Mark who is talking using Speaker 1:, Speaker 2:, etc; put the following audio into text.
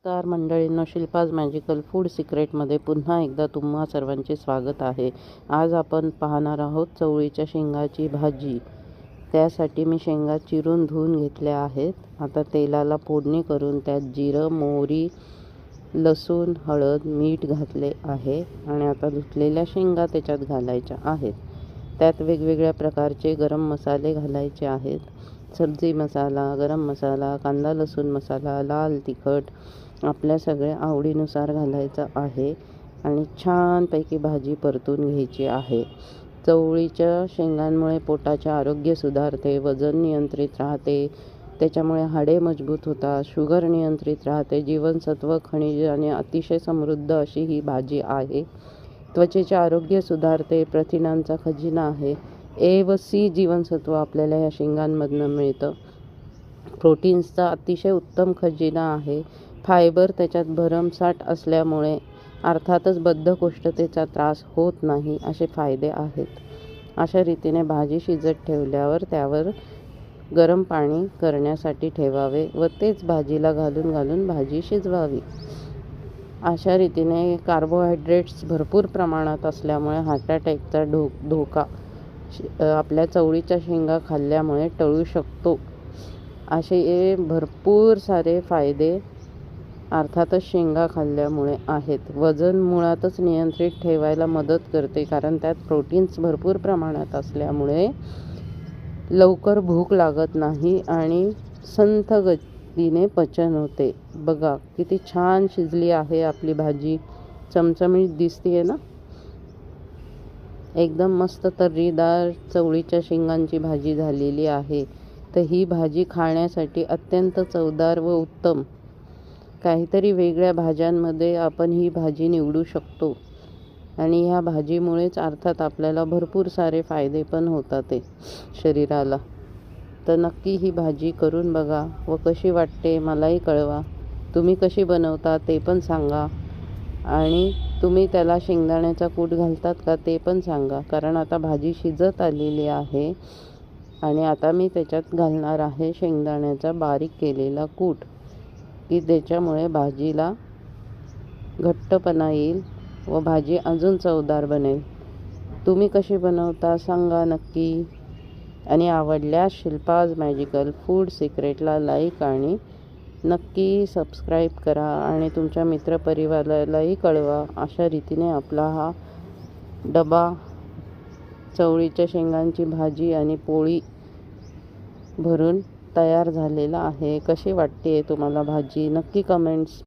Speaker 1: नमस्कार मंडळींनो, Shilpa's magical food सिक्रेटमध्ये पुन्हा एकदा तुम्हा सर्वांचे स्वागत आहे. आज आपण पाहणार आहोत चवळीच्या शेंगाची भाजी. त्यासाठी मी शेंगा चिरून धुवून घेतल्या आहेत. आता तेलाला फोडणी करून त्यात जिरं, मोहरी, लसूण, हळद, मीठ घातले आहे आणि आता धुतलेल्या शेंगा त्याच्यात घालायच्या आहेत. त्यात वेगवेगळ्या प्रकारचे गरम मसाले घालायचे आहेत. सब्जी मसाला, गरम मसाला, कांदा लसूण मसाला, लाल तिखट आपल्या सगळ्या आवडीनुसार घालायचं आहे आणि छानपैकी भाजी परतून घ्यायची आहे. चवळीच्या शेंगांमुळे पोटाचे आरोग्य सुधारते, वजन नियंत्रित राहते, त्याच्यामुळे हाडे मजबूत होतात, शुगर नियंत्रित राहते, जीवनसत्व, खनिज आणि अतिशय समृद्ध अशी ही भाजी आहे. त्वचेचे आरोग्य सुधारते, प्रथिनांचा खजिना आहे. ए व सी जीवनसत्व आपल्याला या शेंगांमधनं मिळतं. प्रोटीन्सचा अतिशय उत्तम खजिना आहे. फायबर त्याच्यात भरमसाठ असल्यामुळे अर्थातच बद्धकोष्ठतेचा त्रास होत नाही असे फायदे आहेत. अशा रीतीने भाजी शिजत ठेवल्यावर त्यावर गरम पाणी करण्यासाठी ठेवावे व तेच भाजीला घालून भाजी शिजवावी. अशा रीतीने कार्बोहायड्रेट्स भरपूर प्रमाणात असल्यामुळे हार्ट अटॅकचा धोका आपल्या चवळीच्या शेंगा खाल्ल्यामुळे टळू शकतो. असे भरपूर सारे फायदे अर्थातच शेंगा खाल्ल्यामुळे आहेत. वजन मुळातच नियंत्रित ठेवायला मदत करते, कारण त्यात प्रोटीन्स भरपूर प्रमाणात असल्यामुळे लवकर भूक लागत नाही आणि संथ गतीने पचन होते. बघा किती छान शिजली आहे आपली भाजी, चमचमीत दिसते ना. एकदम मस्त तर्रीदार चवळीच्या शेंगांची भाजी झालेली आहे. तर ही भाजी खाण्यासाठी अत्यंत चवदार व उत्तम. काहीतरी वेगळ्या भाज्यांमध्ये आपण ही भाजी निवडू शकतो आणि ह्या भाजीमुळेच अर्थात आपल्याला भरपूर सारे फायदे पण होतात ते शरीराला. तर नक्की ही भाजी करून बघा व कशी वाटते मलाही कळवा. तुम्ही कशी बनवता ते पण सांगा आणि तुम्ही त्याला शेंगदाण्याचा कूट घालतात का ते पण सांगा, कारण आता भाजी शिजत आलेली आहे आणि आता मी त्याच्यात घालणार आहे शेंगदाण्याचा बारीक केलेला कूट, की त्याच्यामुळे भाजीला घट्टपणा येईल व भाजी अजून चवदार बनेल. तुम्ही कशी बनवता सांगा नक्की. आणि आवडल्यास शिल्पाज मॅजिकल फूड सिक्रेटला लाईक आणि नक्की सबस्क्राईब करा आणि तुमच्या मित्रपरिवारालाही कळवा. अशा रीतीने आपला हा डबा चवळीच्या शेंगांची भाजी आणि पोळी भरून तयार झालेला आहे. कशी वाटते तुम्हाला भाजी नक्की कमेंट्स